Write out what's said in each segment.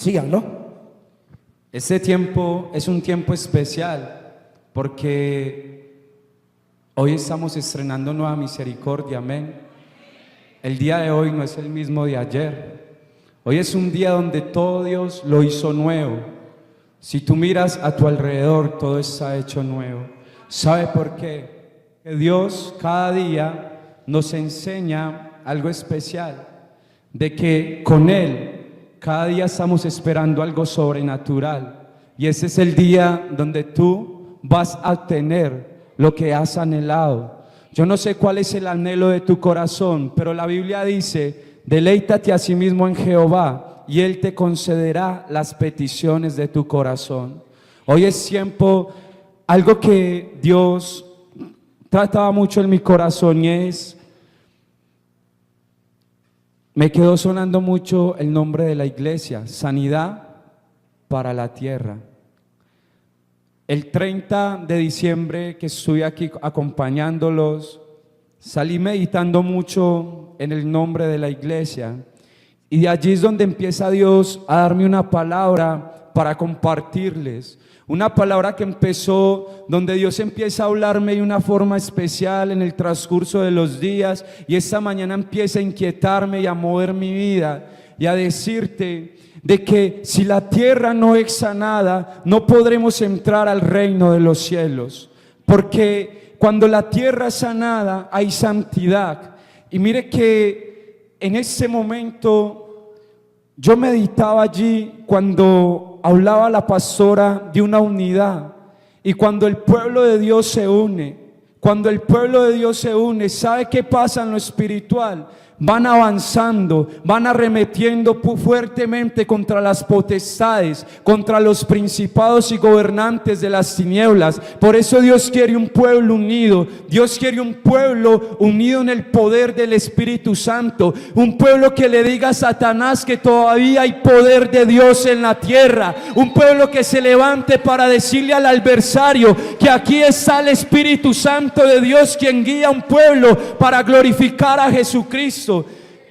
Síganlo. Este tiempo es un tiempo especial porque hoy estamos estrenando Nueva Misericordia, amén. El día de hoy no es el mismo de ayer. Hoy es un día donde todo Dios lo hizo nuevo. Si tú miras a tu alrededor, todo está hecho nuevo. ¿Sabe por qué? Que Dios cada día nos enseña algo especial, de que con Él cada día estamos esperando algo sobrenatural. Y ese es el día donde tú vas a obtener lo que has anhelado. Yo no sé cuál es el anhelo de tu corazón, pero la Biblia dice: deleítate a sí mismo en Jehová y Él te concederá las peticiones de tu corazón. Hoy es tiempo, algo que Dios trataba mucho en mi corazón, y me quedó sonando mucho el nombre de la iglesia: sanidad para la tierra. El 30 de diciembre que estuve aquí acompañándolos, salí meditando mucho en el nombre de la iglesia, y de allí es donde empieza Dios a darme una palabra para compartirles. Una palabra que empezó, donde Dios empieza a hablarme de una forma especial en el transcurso de los días, y esta mañana empieza a inquietarme y a mover mi vida y a decirte de que si la tierra no es sanada, no podremos entrar al reino de los cielos, porque cuando la tierra es sanada hay santidad. Y mire que en ese momento yo meditaba allí cuando hablaba la pastora de una unidad, y cuando el pueblo de Dios se une, ¿sabe qué pasa en lo espiritual? Van avanzando, van arremetiendo fuertemente contra las potestades, contra los principados y gobernantes de las tinieblas. Por eso Dios quiere un pueblo unido. Dios quiere un pueblo unido en el poder del Espíritu Santo. Un pueblo que le diga a Satanás que todavía hay poder de Dios en la tierra. Un pueblo que se levante para decirle al adversario que aquí está el Espíritu Santo de Dios, quien guía a un pueblo para glorificar a Jesucristo.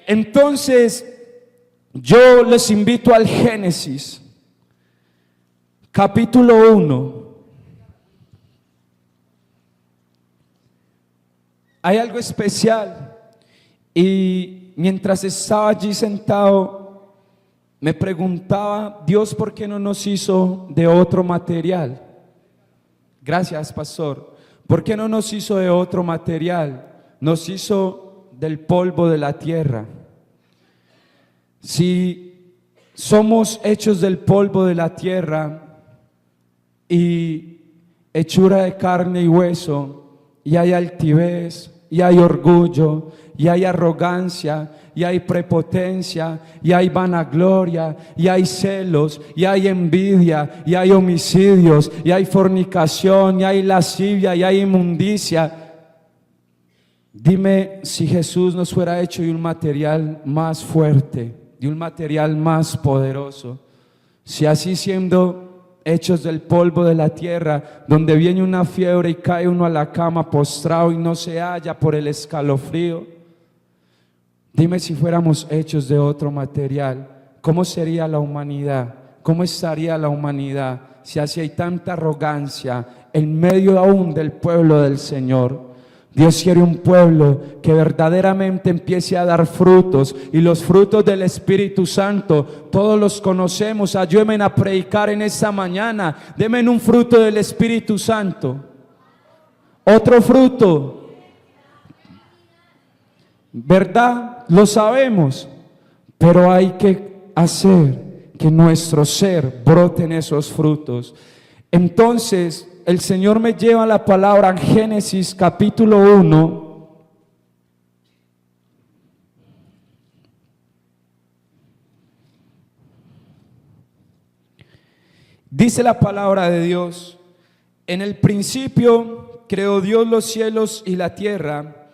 Entonces yo les invito al Génesis capítulo 1. Hay algo especial, y mientras estaba allí sentado me preguntaba: Dios, ¿por qué no nos hizo de otro material? Gracias, pastor. ¿Por qué no nos hizo de otro material? Nos hizo del polvo de la tierra. Si somos hechos del polvo de la tierra y hechura de carne y hueso, y hay altivez, y hay orgullo, y hay arrogancia, y hay prepotencia, y hay vanagloria, y hay celos, y hay envidia, y hay homicidios, y hay fornicación, y hay lascivia, y hay inmundicia. Dime si Jesús nos fuera hecho de un material más fuerte, de un material más poderoso. Si así, siendo hechos del polvo de la tierra, donde viene una fiebre y cae uno a la cama postrado y no se halla por el escalofrío, dime si fuéramos hechos de otro material, ¿cómo sería la humanidad? ¿Cómo estaría la humanidad si así hay tanta arrogancia en medio aún del pueblo del Señor? Dios quiere un pueblo que verdaderamente empiece a dar frutos, y los frutos del Espíritu Santo todos los conocemos. Ayúdenme a predicar en esta mañana: denme un fruto del Espíritu Santo. Otro fruto, ¿verdad? Lo sabemos, pero hay que hacer que nuestro ser broten esos frutos. Entonces el Señor me lleva a la palabra en Génesis capítulo 1. Dice la palabra de Dios: en el principio creó Dios los cielos y la tierra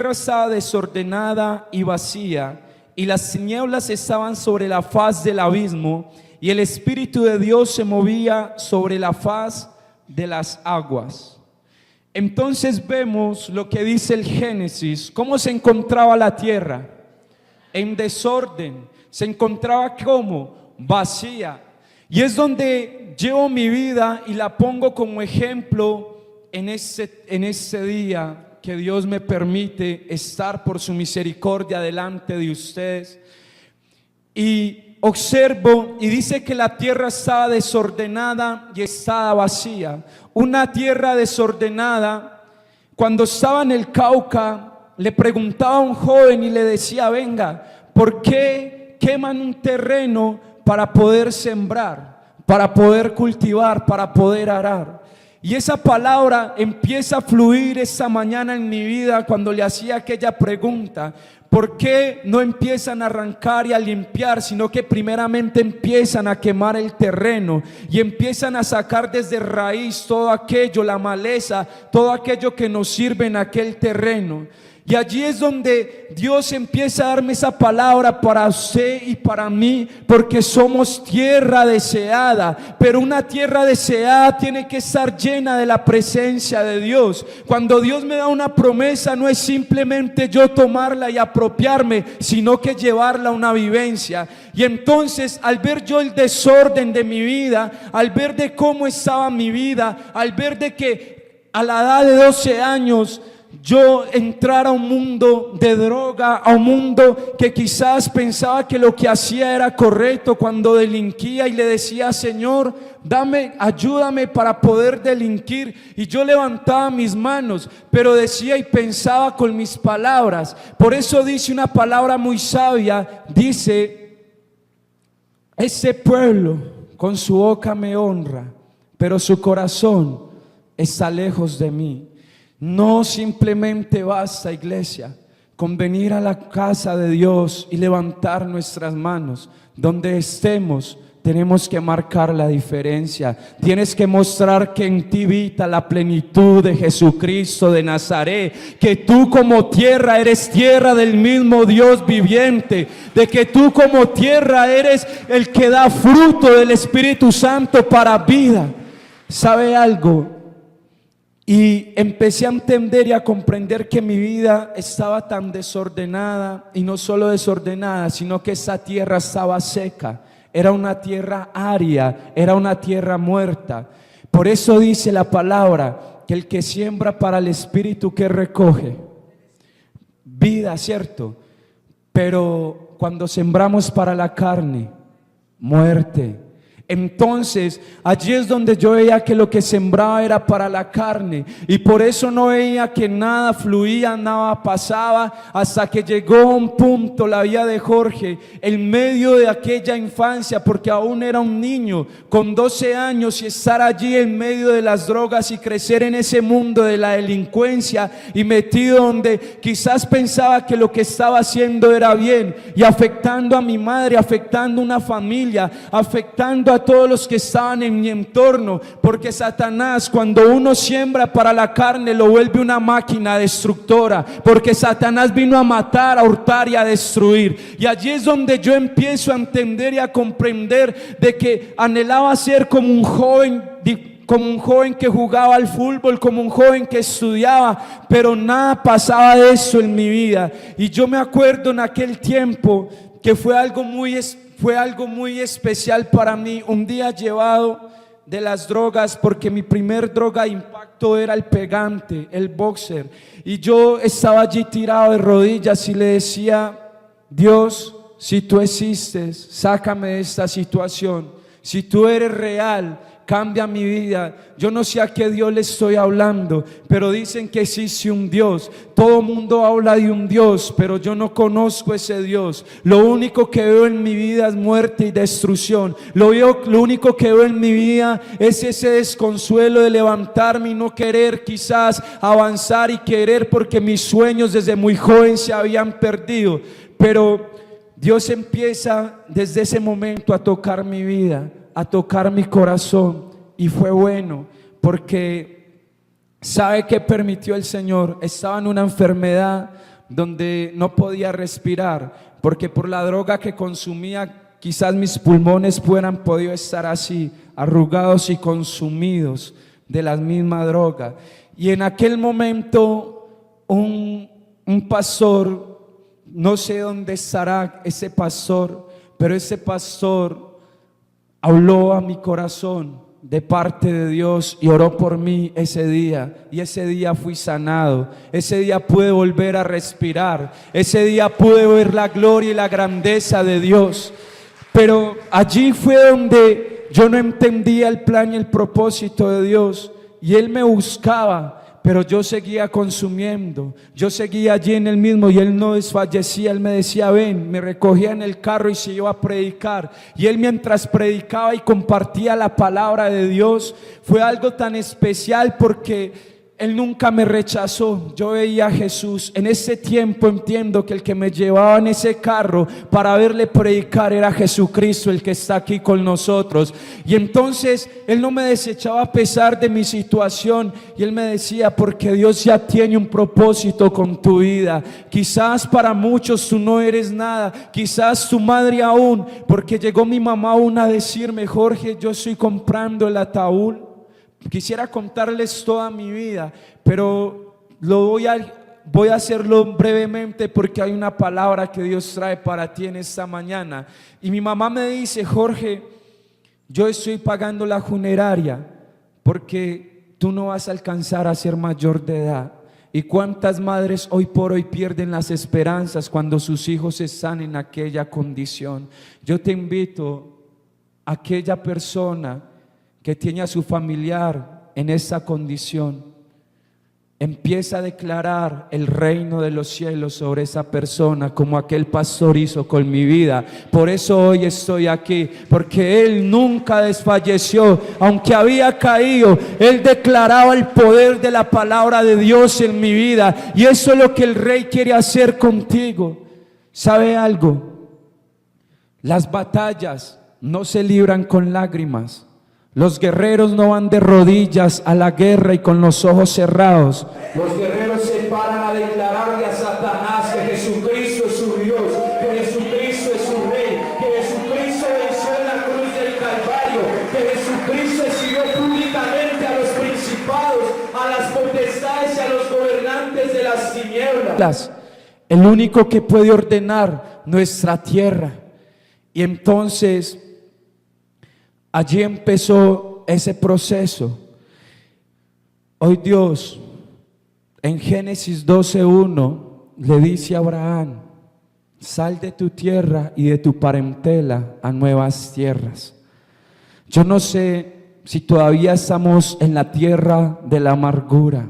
estaba desordenada y vacía, y las tinieblas estaban sobre la faz del abismo, y el Espíritu de Dios se movía sobre la faz de las aguas. Entonces vemos lo que dice el Génesis: cómo se encontraba la tierra, en desorden. Se encontraba como vacía. Y es donde llevo mi vida y la pongo como ejemplo en ese día que Dios me permite estar por su misericordia delante de ustedes. Y observo y dice que la tierra estaba desordenada y estaba vacía. Una tierra desordenada. Cuando estaba en el Cauca, le preguntaba a un joven y le decía: venga, ¿por qué queman un terreno para poder sembrar, para poder cultivar, para poder arar? Y esa palabra empieza a fluir esa mañana en mi vida cuando le hacía aquella pregunta: ¿por qué no empiezan a arrancar y a limpiar, sino que primeramente empiezan a quemar el terreno y empiezan a sacar desde raíz todo aquello, la maleza, todo aquello que nos sirve en aquel terreno? Y allí es donde Dios empieza a darme esa palabra para usted y para mí, porque somos tierra deseada. Pero una tierra deseada tiene que estar llena de la presencia de Dios. Cuando Dios me da una promesa, no es simplemente yo tomarla y apropiarme, sino que llevarla a una vivencia. Y entonces, al ver yo el desorden de mi vida, al ver de cómo estaba mi vida, al ver de que a la edad de 12 años yo entrar a un mundo de droga, a un mundo que quizás pensaba que lo que hacía era correcto, cuando delinquía y le decía: Señor, ayúdame para poder delinquir, y yo levantaba mis manos, pero decía y pensaba con mis palabras. Por eso dice una palabra muy sabia, dice: ese pueblo con su boca me honra, pero su corazón está lejos de mí. No simplemente basta, iglesia, con venir a la casa de Dios y levantar nuestras manos. Donde estemos, tenemos que marcar la diferencia. Tienes que mostrar que en ti habita la plenitud de Jesucristo de Nazaret, que tú como tierra eres tierra del mismo Dios viviente, de que tú como tierra eres el que da fruto del Espíritu Santo para vida. ¿Sabe algo? Y empecé a entender y a comprender que mi vida estaba tan desordenada, y no solo desordenada, sino que esa tierra estaba seca. Era una tierra árida, era una tierra muerta. Por eso dice la palabra que el que siembra para el Espíritu, ¿qué recoge? Vida, ¿cierto? Pero cuando sembramos para la carne, muerte. Entonces allí es donde yo veía que lo que sembraba era para la carne, y por eso no veía que nada fluía, nada pasaba, hasta que llegó un punto la vida de Jorge en medio de aquella infancia, porque aún era un niño con 12 años, y estar allí en medio de las drogas y crecer en ese mundo de la delincuencia y metido donde quizás pensaba que lo que estaba haciendo era bien, y afectando a mi madre, afectando a una familia, afectando a todos los que estaban en mi entorno, porque Satanás, cuando uno siembra para la carne, lo vuelve una máquina destructora, porque Satanás vino a matar, a hurtar y a destruir. Y allí es donde yo empiezo a entender y a comprender de que anhelaba ser como un joven que jugaba al fútbol, como un joven que estudiaba, pero nada pasaba de eso en mi vida. Y yo me acuerdo en aquel tiempo que fue algo muy especial para mí. Un día llevado de las drogas, porque mi primer droga de impacto era el pegante, el boxer, y yo estaba allí tirado de rodillas y le decía: Dios, si tú existes, sácame de esta situación. Si tú eres real, cambia mi vida. Yo no sé a qué Dios le estoy hablando, pero dicen que existe un Dios. Todo mundo habla de un Dios, pero yo no conozco ese Dios. Lo único que veo en mi vida es muerte y destrucción. Lo único que veo en mi vida es ese desconsuelo de levantarme y no querer quizás avanzar, y querer porque mis sueños desde muy joven se habían perdido. Pero Dios empieza desde ese momento a tocar mi vida, a tocar mi corazón, y fue bueno, porque ¿sabe qué permitió el Señor? Estaba en una enfermedad donde no podía respirar, porque por la droga que consumía quizás mis pulmones hubieran podido estar así, arrugados y consumidos de la misma droga. Y en aquel momento un pastor, no sé dónde estará ese pastor, pero ese pastor habló a mi corazón de parte de Dios y oró por mí ese día, y ese día fui sanado, ese día pude volver a respirar, ese día pude ver la gloria y la grandeza de Dios. Pero allí fue donde yo no entendía el plan y el propósito de Dios, y Él me buscaba, pero yo seguía consumiendo, yo seguía allí en el mismo, y Él no desfallecía. Él me decía: ven, me recogía en el carro y se iba a predicar, y Él, mientras predicaba y compartía la palabra de Dios, fue algo tan especial porque Él nunca me rechazó. Yo veía a Jesús. En ese tiempo entiendo que el que me llevaba en ese carro para verle predicar era Jesucristo, el que está aquí con nosotros. Y entonces Él no me desechaba a pesar de mi situación, y Él me decía: porque Dios ya tiene un propósito con tu vida. Quizás para muchos tú no eres nada, quizás tu madre aún, porque llegó mi mamá aún a decirme: Jorge, yo estoy comprando el ataúd. Quisiera contarles toda mi vida, pero voy a hacerlo brevemente, porque hay una palabra que Dios trae para ti en esta mañana. Y mi mamá me dice: Jorge, yo estoy pagando la funeraria porque tú no vas a alcanzar a ser mayor de edad. ¿Y cuántas madres hoy por hoy pierden las esperanzas cuando sus hijos están en aquella condición? Yo te invito a aquella persona que tiene a su familiar en esa condición, empieza a declarar el reino de los cielos sobre esa persona, como aquel pastor hizo con mi vida. Por eso hoy estoy aquí, porque Él nunca desfalleció. Aunque había caído, Él declaraba el poder de la palabra de Dios en mi vida, y eso es lo que el Rey quiere hacer contigo. ¿Sabe algo? Las batallas no se libran con lágrimas. Los guerreros no van de rodillas a la guerra y con los ojos cerrados. Los guerreros se paran a declararle a Satanás que Jesucristo es su Dios, que Jesucristo es su Rey, que Jesucristo venció en la cruz del Calvario, que Jesucristo exhibió públicamente a los principados, a las potestades y a los gobernantes de las tinieblas. El único que puede ordenar nuestra tierra. Y entonces allí empezó ese proceso. Hoy Dios en Génesis 12:1 le dice a Abraham: sal de tu tierra y de tu parentela a nuevas tierras. Yo no sé si todavía estamos en la tierra de la amargura,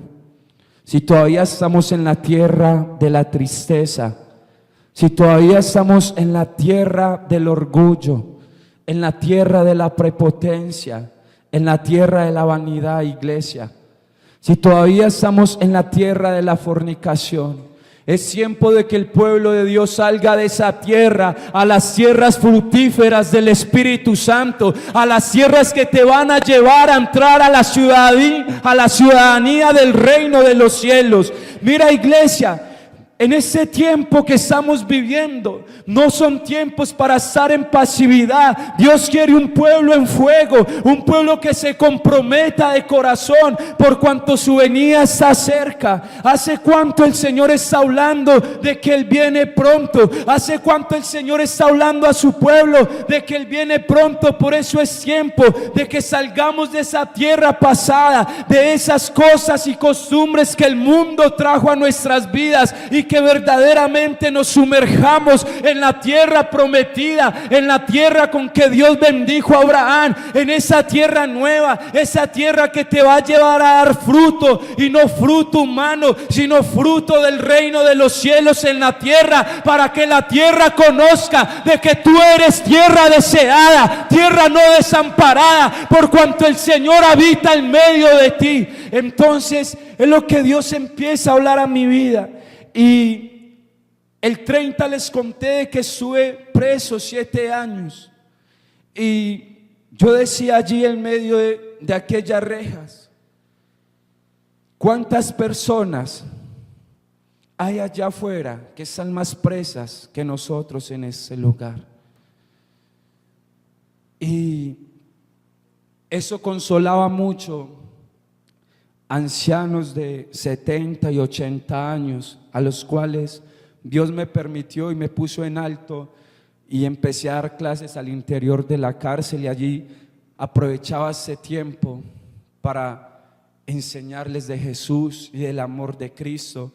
si todavía estamos en la tierra de la tristeza, si todavía estamos en la tierra del orgullo, en la tierra de la prepotencia, en la tierra de la vanidad, iglesia. Si todavía estamos en la tierra de la fornicación, es tiempo de que el pueblo de Dios salga de esa tierra a las tierras fructíferas del Espíritu Santo, a las tierras que te van a llevar a entrar a la ciudadanía del reino de los cielos. Mira, iglesia, en ese tiempo que estamos viviendo, no son tiempos para estar en pasividad. Dios quiere un pueblo en fuego, un pueblo que se comprometa de corazón, por cuanto su venida está cerca. ¿Hace cuánto el Señor está hablando de que Él viene pronto? ¿Hace cuánto el Señor está hablando a su pueblo de que Él viene pronto? Por eso es tiempo de que salgamos de esa tierra pasada, de esas cosas y costumbres que el mundo trajo a nuestras vidas, y que verdaderamente nos sumerjamos en la tierra prometida, en la tierra con que Dios bendijo a Abraham, en esa tierra nueva, esa tierra que te va a llevar a dar fruto, y no fruto humano, sino fruto del reino de los cielos en la tierra, para que la tierra conozca de que tú eres tierra deseada, tierra no desamparada, por cuanto el Señor habita en medio de ti. Entonces es lo que Dios empieza a hablar a mi vida. Y el 30 les conté de que estuve preso 7 años, y yo decía allí en medio de aquellas rejas: ¿cuántas personas hay allá afuera que están más presas que nosotros en ese lugar? Y eso consolaba mucho ancianos de 70 y 80 años, a los cuales Dios me permitió y me puso en alto y empecé a dar clases al interior de la cárcel y allí aprovechaba ese tiempo para enseñarles de Jesús y del amor de Cristo.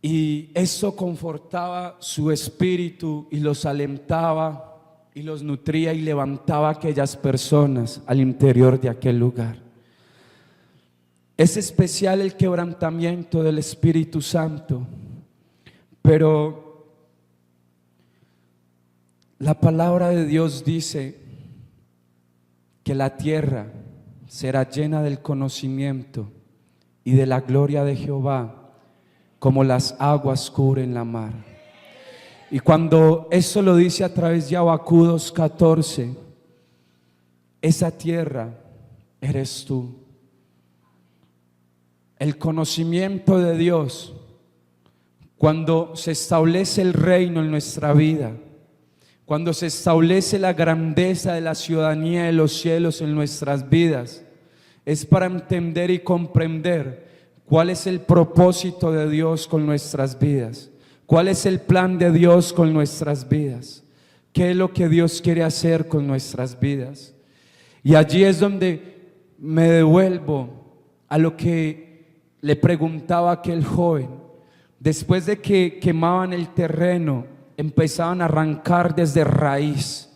Y eso confortaba su espíritu y los alentaba y los nutría y levantaba a aquellas personas al interior de aquel lugar. Es especial el quebrantamiento del Espíritu Santo, pero la palabra de Dios dice que la tierra será llena del conocimiento y de la gloria de Jehová, como las aguas cubren la mar. Y cuando eso lo dice a través de Habacuc 2:14, esa tierra eres tú. El conocimiento de Dios, cuando se establece el reino en nuestra vida, cuando se establece la grandeza de la ciudadanía de los cielos en nuestras vidas, es para entender y comprender cuál es el propósito de Dios con nuestras vidas, cuál es el plan de Dios con nuestras vidas, qué es lo que Dios quiere hacer con nuestras vidas. Y allí es donde me devuelvo a lo que le preguntaba a aquel joven. Después de que quemaban el terreno, empezaban a arrancar desde raíz.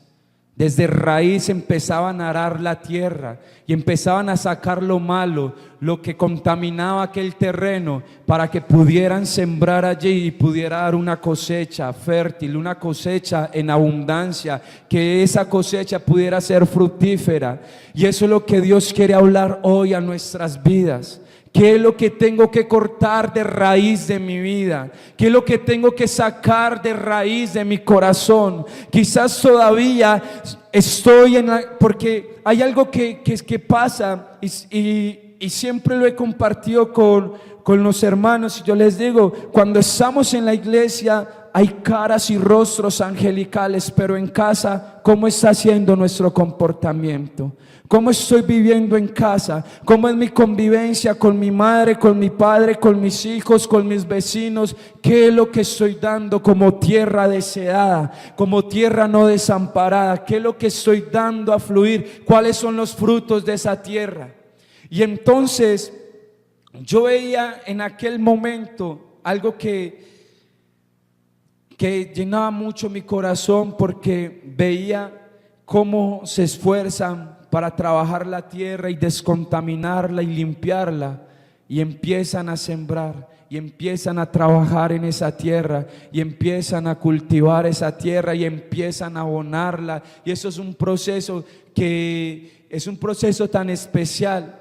Desde raíz empezaban a arar la tierra y empezaban a sacar lo malo, lo que contaminaba aquel terreno, para que pudieran sembrar allí y pudiera dar una cosecha fértil, una cosecha en abundancia, que esa cosecha pudiera ser fructífera. Y eso es lo que Dios quiere hablar hoy a nuestras vidas. ¿Qué es lo que tengo que cortar de raíz de mi vida? ¿Qué es lo que tengo que sacar de raíz de mi corazón? Quizás todavía estoy porque hay algo que pasa y siempre lo he compartido con los hermanos. Yo les digo, cuando estamos en la iglesia hay caras y rostros angelicales, pero en casa, ¿cómo está siendo nuestro comportamiento? ¿Cómo estoy viviendo en casa? ¿Cómo es mi convivencia con mi madre, con mi padre, con mis hijos, con mis vecinos? ¿Qué es lo que estoy dando como tierra deseada, como tierra no desamparada? ¿Qué es lo que estoy dando a fluir? ¿Cuáles son los frutos de esa tierra? Y entonces yo veía en aquel momento algo que llenaba mucho mi corazón, porque veía cómo se esfuerzan para trabajar la tierra y descontaminarla y limpiarla, y empiezan a sembrar y empiezan a trabajar en esa tierra y empiezan a cultivar esa tierra y empiezan a abonarla. Y eso es un proceso tan especial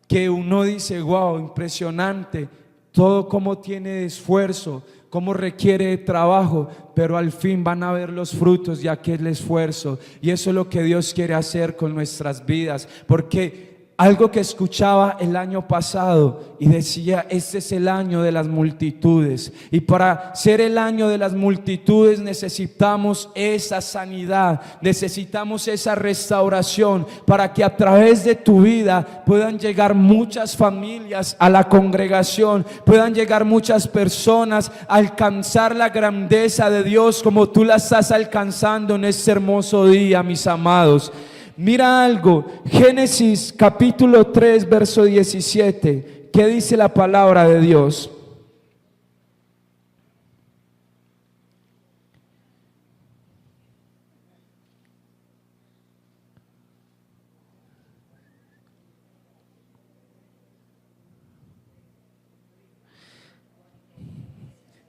que uno dice: wow, impresionante, todo como tiene esfuerzo, cómo requiere de trabajo, pero al fin van a ver los frutos de aquel esfuerzo. Y eso es lo que Dios quiere hacer con nuestras vidas, porque algo que escuchaba el año pasado y decía: este es el año de las multitudes, y para ser el año de las multitudes necesitamos esa sanidad, necesitamos esa restauración, para que a través de tu vida puedan llegar muchas familias a la congregación, puedan llegar muchas personas a alcanzar la grandeza de Dios como tú la estás alcanzando en este hermoso día, mis amados. Mira algo, Génesis capítulo 3 verso 17, ¿qué dice la palabra de Dios?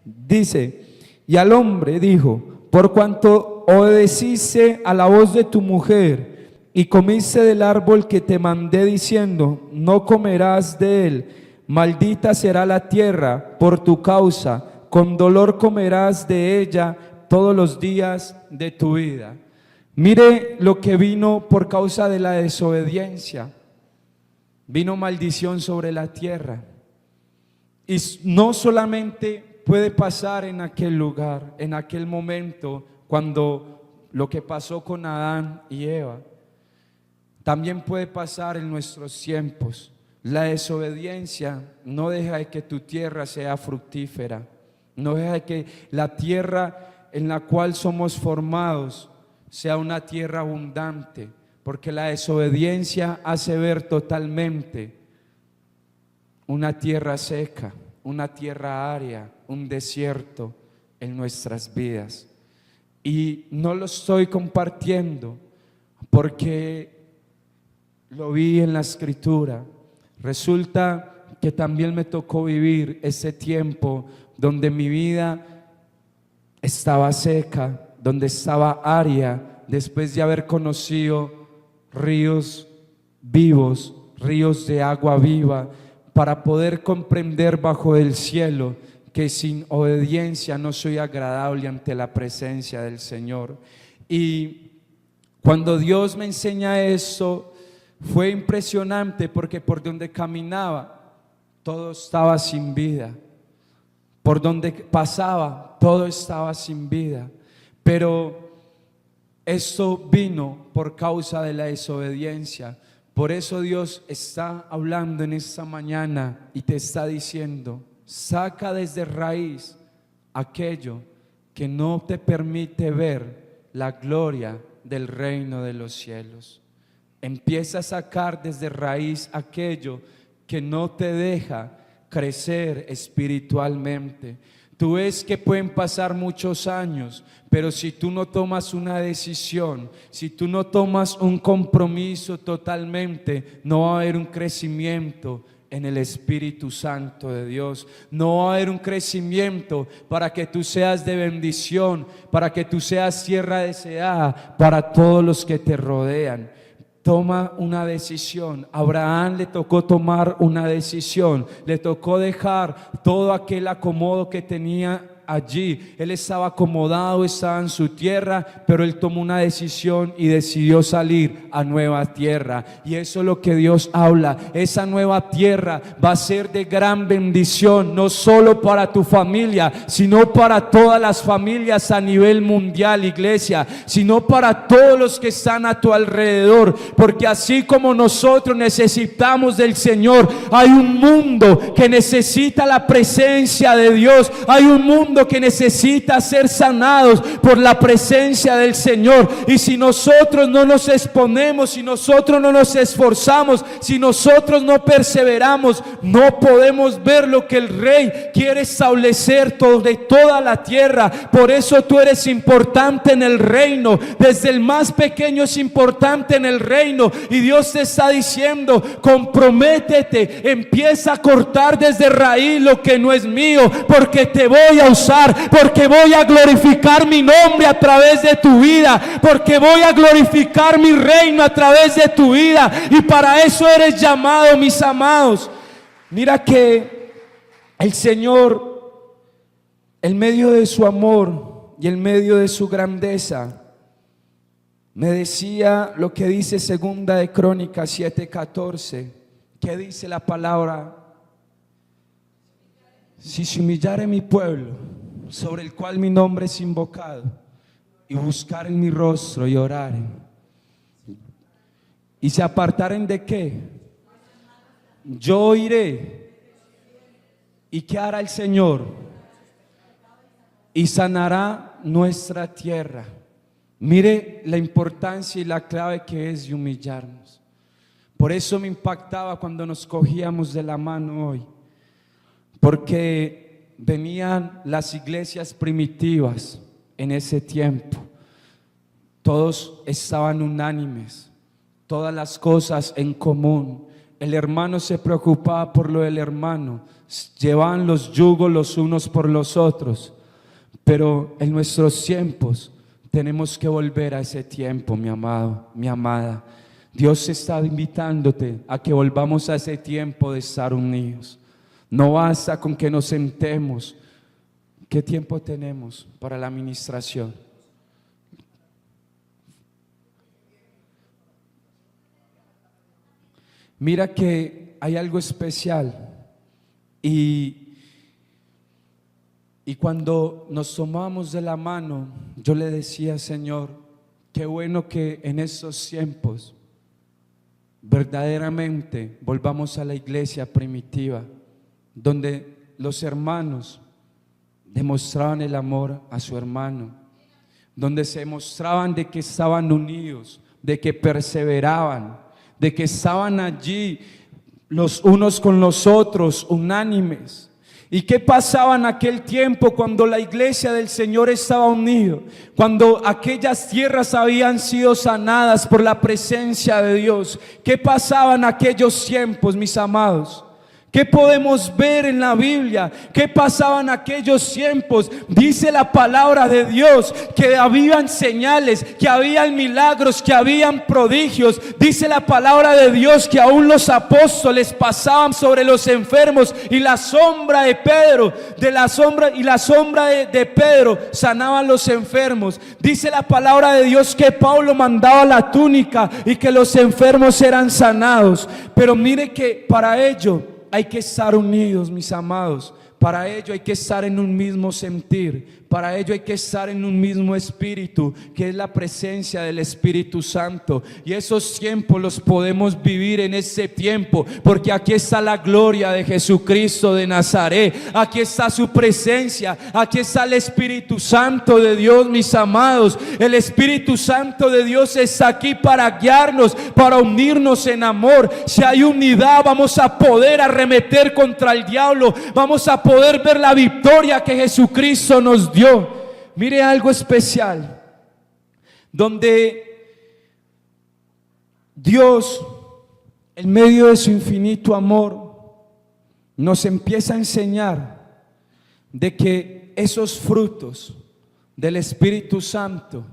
Dice: y al hombre dijo: por cuanto obedeciste a la voz de tu mujer y comiste del árbol que te mandé diciendo: no comerás de él, maldita será la tierra por tu causa, con dolor comerás de ella todos los días de tu vida. Mire lo que vino por causa de la desobediencia. Vino maldición sobre la tierra. Y no solamente puede pasar en aquel lugar, en aquel momento, cuando lo que pasó con Adán y Eva, también puede pasar en nuestros tiempos. La desobediencia no deja de que tu tierra sea fructífera, no deja de que la tierra en la cual somos formados sea una tierra abundante, porque la desobediencia hace ver totalmente una tierra seca, una tierra árida, un desierto en nuestras vidas. Y no lo estoy compartiendo porque lo vi en la Escritura. Resulta que también me tocó vivir ese tiempo donde mi vida estaba seca, donde estaba árida, después de haber conocido ríos vivos, ríos de agua viva, para poder comprender bajo el cielo que sin obediencia no soy agradable ante la presencia del Señor. Y cuando Dios me enseña eso, fue impresionante porque por donde caminaba todo estaba sin vida, por donde pasaba todo estaba sin vida, pero esto vino por causa de la desobediencia. Por eso Dios está hablando en esta mañana y te está diciendo: saca desde raíz aquello que no te permite ver la gloria del reino de los cielos. Empieza a sacar desde raíz aquello que no te deja crecer espiritualmente. Tú ves que pueden pasar muchos años, pero si tú no tomas una decisión, si tú no tomas un compromiso totalmente, no va a haber un crecimiento en el Espíritu Santo de Dios. No va a haber un crecimiento para que tú seas de bendición, para que tú seas tierra deseada para todos los que te rodean. Toma una decisión. A Abraham le tocó tomar una decisión. Le tocó dejar todo aquel acomodo que tenía allí. Él estaba acomodado, estaba en su tierra, pero él tomó una decisión y decidió salir a nueva tierra. Y eso es lo que Dios habla. Esa nueva tierra va a ser de gran bendición, no solo para tu familia, sino para todas las familias a nivel mundial, iglesia, sino para todos los que están a tu alrededor, porque así como nosotros necesitamos del Señor, hay un mundo que necesita la presencia de Dios. Hay un mundo que necesita ser sanados por la presencia del Señor. Y si nosotros no nos exponemos, si nosotros no nos esforzamos, si nosotros no perseveramos, no podemos ver lo que el Rey quiere establecer sobre toda la tierra. Por eso tú eres importante en el reino. Desde el más pequeño es importante en el reino. Y Dios te está diciendo: comprométete, empieza a cortar desde raíz lo que no es mío, porque te voy a usar, porque voy a glorificar mi nombre a través de tu vida, porque voy a glorificar mi reino a través de tu vida. Y para eso eres llamado, mis amados. Mira que el Señor, en medio de su amor y en medio de su grandeza, me decía lo que dice Segunda de Crónicas 7:14. ¿Qué dice la palabra? Si se humillare mi pueblo, sobre el cual mi nombre es invocado, y buscaren mi rostro y oraren, y se apartaren de qué, yo oiré. ¿Y qué hará el Señor? Y sanará nuestra tierra. Mire la importancia y la clave que es de humillarnos. Por eso me impactaba cuando nos cogíamos de la mano hoy, porque venían las iglesias primitivas en ese tiempo. Todos estaban unánimes, todas las cosas en común. El hermano se preocupaba por lo del hermano, llevaban los yugos los unos por los otros. Pero en nuestros tiempos tenemos que volver a ese tiempo, mi amado, mi amada. Dios está invitándote a que volvamos a ese tiempo de estar unidos. No basta con que nos sentemos. ¿Qué tiempo tenemos para la administración? Mira que hay algo especial y cuando nos tomamos de la mano, yo le decía: Señor, qué bueno que en estos tiempos verdaderamente volvamos a la iglesia primitiva, donde los hermanos demostraban el amor a su hermano, donde se mostraban de que estaban unidos, de que perseveraban, de que estaban allí los unos con los otros, unánimes. ¿Y qué pasaba en aquel tiempo cuando la iglesia del Señor estaba unida? Cuando aquellas tierras habían sido sanadas por la presencia de Dios. ¿Qué pasaba en aquellos tiempos, mis amados? ¿Qué podemos ver en la Biblia? ¿Qué pasaba en aquellos tiempos? Dice la palabra de Dios que habían señales, que habían milagros, que habían prodigios. Dice la palabra de Dios que aún los apóstoles pasaban sobre los enfermos y la sombra de Pedro, de Pedro sanaban los enfermos. Dice la palabra de Dios que Pablo mandaba la túnica y que los enfermos eran sanados. Pero mire que para ello hay que estar unidos, mis amados. Para ello hay que estar en un mismo sentir. Para ello hay que estar en un mismo espíritu, que es la presencia del Espíritu Santo. Y esos tiempos los podemos vivir en ese tiempo, porque aquí está la gloria de Jesucristo de Nazaret. Aquí está su presencia. Aquí está el Espíritu Santo de Dios, mis amados. El Espíritu Santo de Dios está aquí para guiarnos, para unirnos en amor. Si hay unidad, vamos a poder arremeter contra el diablo. Vamos a poder ver la victoria que Jesucristo nos dio. Mire algo especial, donde Dios, en medio de su infinito amor, nos empieza a enseñar de que esos frutos del Espíritu Santo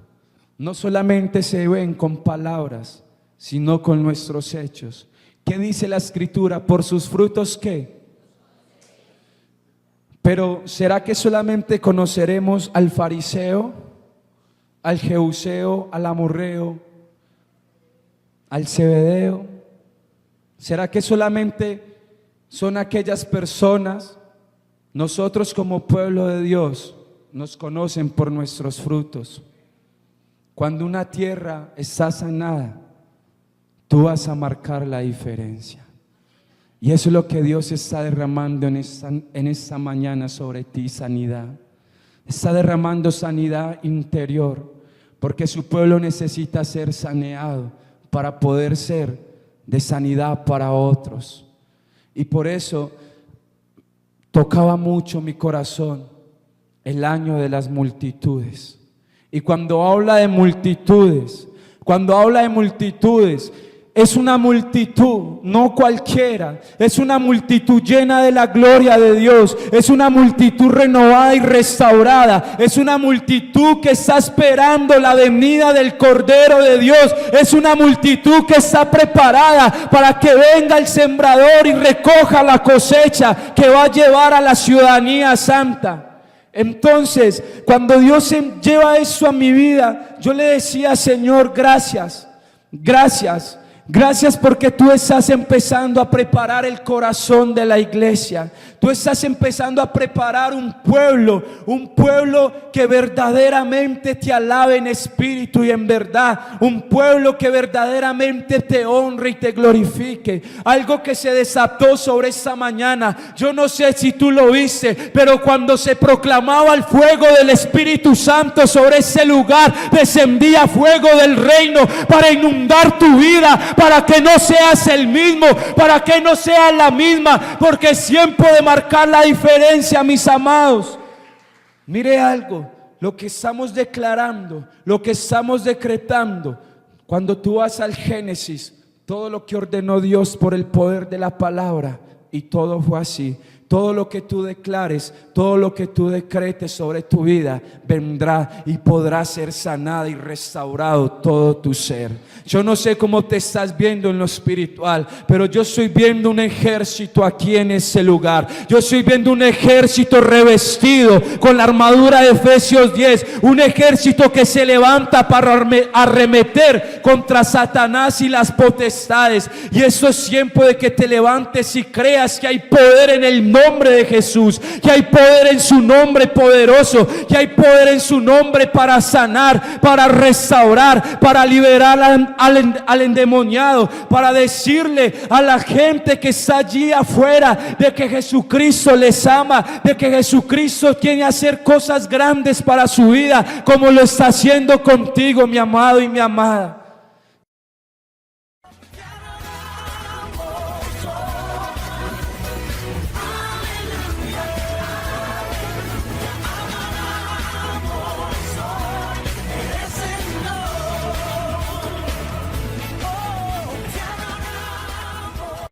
no solamente se ven con palabras, sino con nuestros hechos. ¿Qué dice la Escritura? Por sus frutos, ¿qué? Pero ¿será que solamente conoceremos al fariseo, al jebuseo, al amorreo, al zebedeo? ¿Será que solamente son aquellas personas? Nosotros como pueblo de Dios nos conocen por nuestros frutos. Cuando una tierra está sanada, tú vas a marcar la diferencia. Y eso es lo que Dios está derramando en esta mañana sobre ti, sanidad. Está derramando sanidad interior, porque su pueblo necesita ser saneado para poder ser de sanidad para otros. Y por eso tocaba mucho mi corazón el año de las multitudes. Y cuando habla de multitudes, es una multitud, no cualquiera. Es una multitud llena de la gloria de Dios. Es una multitud renovada y restaurada. Es una multitud que está esperando la venida del Cordero de Dios. Es una multitud que está preparada para que venga el sembrador y recoja la cosecha que va a llevar a la ciudadanía santa. Entonces, cuando Dios lleva eso a mi vida, yo le decía: Señor, gracias, gracias. Gracias porque tú estás empezando a preparar el corazón de la iglesia. Tú estás empezando a preparar un pueblo que verdaderamente te alabe en espíritu y en verdad. Un pueblo que verdaderamente te honre y te glorifique. Algo que se desató sobre esta mañana. Yo no sé si tú lo viste, pero cuando se proclamaba el fuego del Espíritu Santo sobre ese lugar, descendía fuego del reino para inundar tu vida, para que no seas el mismo, para que no seas la misma, porque es tiempo de marcar la diferencia, mis amados. Mire algo, lo que estamos declarando, lo que estamos decretando, cuando tú vas al Génesis, todo lo que ordenó Dios por el poder de la palabra, y todo fue así. Todo lo que tú declares, todo lo que tú decretes sobre tu vida, vendrá y podrá ser sanado y restaurado todo tu ser. Yo no sé cómo te estás viendo en lo espiritual, pero yo estoy viendo un ejército aquí en ese lugar. Yo estoy viendo un ejército revestido con la armadura de Efesios 10. Un ejército que se levanta para arremeter contra Satanás y las potestades. Y eso es tiempo de que te levantes y creas que hay poder en el nombre nombre de Jesús, que hay poder en su nombre poderoso, que hay poder en su nombre para sanar, para restaurar, para liberar al endemoniado, para decirle a la gente que está allí afuera de que Jesucristo les ama, de que Jesucristo quiere hacer cosas grandes para su vida, como lo está haciendo contigo, mi amado y mi amada.